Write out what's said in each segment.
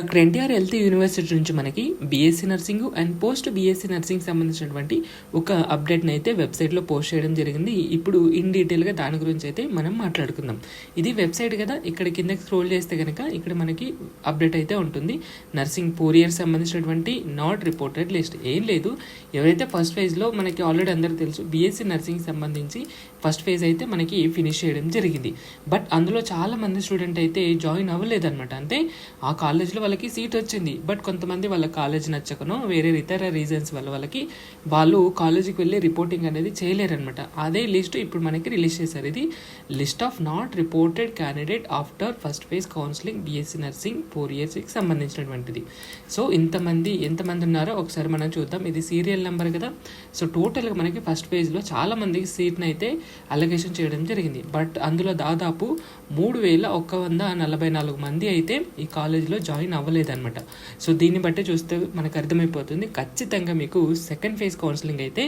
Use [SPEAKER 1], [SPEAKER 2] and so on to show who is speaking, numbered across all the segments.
[SPEAKER 1] అక్కడ NTR health university నుంచి మనకి BSc nursing and post BSc nursing సంబంధించినటువంటి ఒక అప్డేట్ని అయితే వెబ్సైట్లో పోస్ట్ చేయడం జరిగింది. ఇప్పుడు ఇన్ డీటెయిల్గా దాని గురించి అయితే మనం మాట్లాడుకుందాం. ఇది వెబ్సైట్ కదా, ఇక్కడ కిందకి స్క్రోల్ చేస్తే కనుక ఇక్కడ మనకి అప్డేట్ అయితే ఉంటుంది. నర్సింగ్ 4 years సంబంధించినటువంటి నాట్ రిపోర్టెడ్ లిస్ట్ ఏం లేదు. ఎవరైతే ఫస్ట్ ఫేజ్లో మనకి ఆల్రెడీ అందరికీ తెలుసు బీఎస్సీ నర్సింగ్ సంబంధించి ఫస్ట్ ఫేజ్ అయితే మనకి ఫినిష్ చేయడం జరిగింది. బట్ అందులో చాలా మంది స్టూడెంట్ అయితే జాయిన్ అవ్వలేదన్నమాట. అంటే ఆ కాలేజ్లో వాళ్ళకి సీట్ వచ్చింది, బట్ కొంతమంది వాళ్ళ కాలేజ్ నచ్చకనో వేరే ఇతర రీజన్స్ వల్ల వాళ్ళు కాలేజీకి వెళ్ళి రిపోర్టింగ్ అనేది చేయలేరనమాట. అదే లిస్ట్ ఇప్పుడు మనకి రిలీజ్ చేశారు. ఇది list of not reported candidate after first phase counselling BSc nursing 4 yearsకి సంబంధించినటువంటిది. సో ఎంతమంది ఉన్నారో ఒకసారి మనం చూద్దాం. ఇది సీరియల్ నెంబర్ కదా. సో టోటల్గా మనకి ఫస్ట్ ఫేజ్లో చాలా మందికి సీట్ని అయితే అలొకేషన్ చేయడం జరిగింది. బట్ అందులో దాదాపు 3144 మంది అయితే ఈ కాలేజీలో జాయిన్ అవ్వలేదన్నమాట. సో దీన్ని బట్టి చూస్తే మనకు అర్థమైపోతుంది ఖచ్చితంగా మీకు సెకండ్ ఫేజ్ కౌన్సిలింగ్ అయితే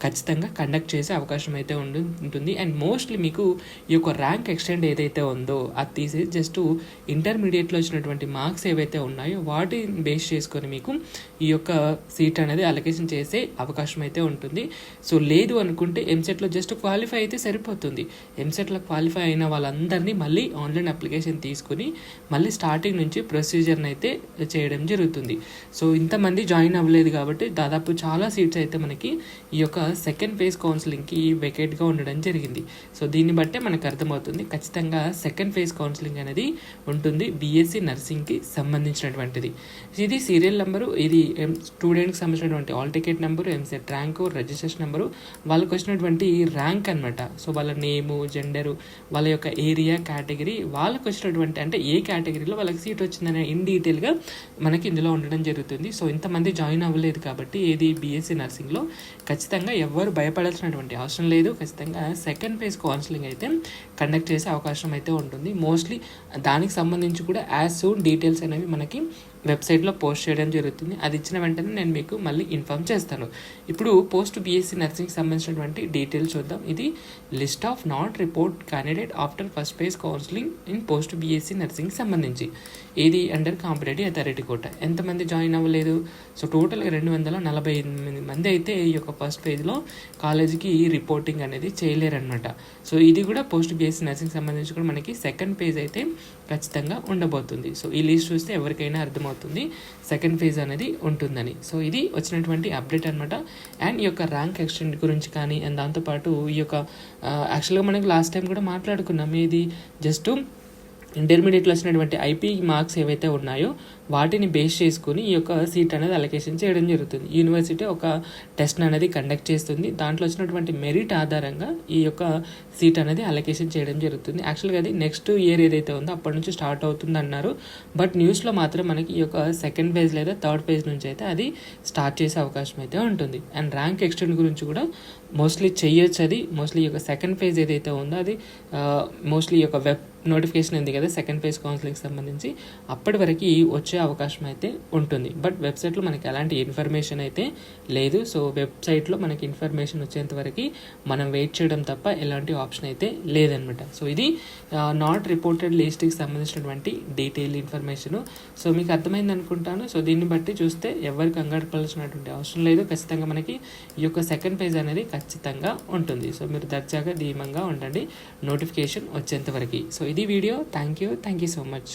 [SPEAKER 1] ఖచ్చితంగా కండక్ట్ చేసే అవకాశం అయితే ఉంటుంది. అండ్ మోస్ట్లీ మీకు ఈ యొక్క ర్యాంక్ ఎక్స్టెండ్ ఏదైతే ఉందో అది తీసి జస్ట్ ఇంటర్మీడియట్లో వచ్చినటువంటి మార్క్స్ ఏవైతే ఉన్నాయో వాటిని బేస్ చేసుకొని మీకు ఈ యొక్క సీట్ అనేది అలొకేషన్ చేసే అవకాశం అయితే ఉంటుంది. సో లేదు అనుకుంటే ఎంసెట్లో జస్ట్ క్వాలిఫై అయితే సరిపోతుంది. ఎంసెట్లో క్వాలిఫై అయిన వాళ్ళందరినీ మళ్ళీ ఆన్లైన్ అప్లికేషన్ తీసుకుని మళ్ళీ స్టార్టింగ్ నుంచి ప్రొసీజర్ని అయితే చేయడం జరుగుతుంది. సో ఇంతమంది జాయిన్ అవ్వలేదు కాబట్టి దాదాపు చాలా సీట్స్ అయితే మనకి ఈ యొక్క సెకండ్ ఫేజ్ కౌన్సిలింగ్కి వెకేట్గా ఉండడం జరిగింది. సో దీన్ని బట్టే మనకు అర్థమవుతుంది ఖచ్చితంగా సెకండ్ ఫేజ్ కౌన్సిలింగ్ అనేది ఉంటుంది బీఎస్సీ నర్సింగ్కి సంబంధించినటువంటిది. ఇది సీరియల్ నెంబరు, ఇది స్టూడెంట్కి సంబంధించినటువంటి all ticket number, EAMCET rank, registration number, వాళ్ళకి వచ్చినటువంటి ర్యాంక్ అనమాట. సో వాళ్ళ నేము, జెండరు, వాళ్ళ యొక్క ఏరియా, కేటగిరీ, వాళ్ళకి వచ్చినటువంటి అంటే ఏ కేటగిరీలో వాళ్ళకి సీట్ వచ్చిందనే ఇన్ డీటెయిల్గా మనకి ఇందులో ఉండడం జరుగుతుంది. సో ఇంతమంది జాయిన్ అవ్వలేదు కాబట్టి ఏది బీఎస్సీ నర్సింగ్లో ఖచ్చితంగా ఎవరు భయపడాల్సినటువంటి అవసరం లేదు. ఖచ్చితంగా సెకండ్ ఫేజ్ కౌన్సిలింగ్ అయితే కండక్ట్ చేసే అవకాశం అయితే ఉంటుంది. మోస్ట్లీ దానికి సంబంధించి కూడా యాజ్ సూన్ డీటెయిల్స్ అనేవి మనకి వెబ్సైట్లో పోస్ట్ చేయడం జరుగుతుంది. అది ఇచ్చిన వెంటనే నేను మీకు మళ్ళీ ఇన్ఫార్మ్ చేస్తాను. ఇప్పుడు పోస్ట్ బీఎస్సీ నర్సింగ్కి సంబంధించినటువంటి డీటెయిల్స్ చూద్దాం. ఇది list of not report candidate after first phase counselling in post BSc నర్సింగ్కి సంబంధించి ఇది అండర్ కాంపిటేటివ్ అథారిటీ కోట. ఎంతమంది జాయిన్ అవ్వలేదు? సో టోటల్గా 248 మంది అయితే ఈ యొక్క ఫస్ట్ ఫేజ్లో కాలేజీకి రిపోర్టింగ్ అనేది చేయలేరనమాట. సో ఇది కూడా పోస్ట్ బీఎస్సీ నర్సింగ్ సంబంధించి కూడా మనకి సెకండ్ ఫేజ్ అయితే ఖచ్చితంగా ఉండబోతుంది. సో ఈ లిస్ట్ చూస్తే ఎవరికైనా అర్థమవుతుంది సెకండ్ ఫేజ్ అనేది ఉంటుందని. సో ఇది వచ్చినటువంటి అప్డేట్ అనమాట. అండ్ ఈ యొక్క ర్యాంక్ ఎక్స్టెండ్ గురించి కానీ అండ్ దాంతోపాటు ఈ యొక్క యాక్చువల్గా మనకి లాస్ట్ టైం కూడా మాట్లాడుకున్నాం. ఇది జస్ట్ ఇంటర్మీడియట్లో వచ్చినటువంటి ఐపీ మార్క్స్ ఏవైతే ఉన్నాయో వాటిని బేస్ చేసుకుని ఈ యొక్క సీట్ అనేది అలొకేషన్ చేయడం జరుగుతుంది. యూనివర్సిటీ ఒక టెస్ట్ అనేది కండక్ట్ చేస్తుంది. దాంట్లో వచ్చినటువంటి మెరిట్ ఆధారంగా ఈ యొక్క సీట్ అనేది అలొకేషన్ చేయడం జరుగుతుంది. యాక్చువల్గా అది నెక్స్ట్ ఇయర్ ఏదైతే ఉందో అప్పటి నుంచి స్టార్ట్ అవుతుంది అన్నారు. బట్ న్యూస్లో మాత్రం మనకి ఈ యొక్క సెకండ్ ఫేజ్ లేదా థర్డ్ ఫేజ్ నుంచి అయితే అది స్టార్ట్ చేసే అవకాశం అయితే ఉంటుంది. అండ్ ర్యాంక్ ఎక్స్టెండ్ గురించి కూడా మోస్ట్లీ చేయొచ్చు. అది మోస్ట్లీ ఈ యొక్క సెకండ్ ఫేజ్ ఏదైతే ఉందో అది మోస్ట్లీ ఈ యొక్క వెబ్ నోటిఫికేషన్ ఉంది కదా సెకండ్ ఫేజ్ కౌన్సిలింగ్కి సంబంధించి, అప్పటి వరకు వచ్చే అవకాశం అయితే ఉంటుంది. బట్ వెబ్సైట్లో మనకి ఎలాంటి ఇన్ఫర్మేషన్ అయితే లేదు. సో వెబ్సైట్లో మనకి ఇన్ఫర్మేషన్ వచ్చేంత వరకు మనం వెయిట్ చేయడం తప్ప ఎలాంటి ఆప్షన్ అయితే లేదనమాట. సో ఇది నాట్ రిపోర్టెడ్ లిస్ట్కి సంబంధించినటువంటి డీటెయిల్ ఇన్ఫర్మేషను. సో మీకు అర్థమైంది అనుకుంటాను. సో దీన్ని బట్టి చూస్తే ఎవరికి కంగారు పడాల్సినటువంటి అవసరం లేదు. ఖచ్చితంగా మనకి ఈ యొక్క సెకండ్ ఫేజ్ అనేది ఖచ్చితంగా ఉంటుంది. సో మీరు దర్జాగా ధీమంగా ఉండండి నోటిఫికేషన్ వచ్చేంత వరకు. సో ఇది video. Thank you so much.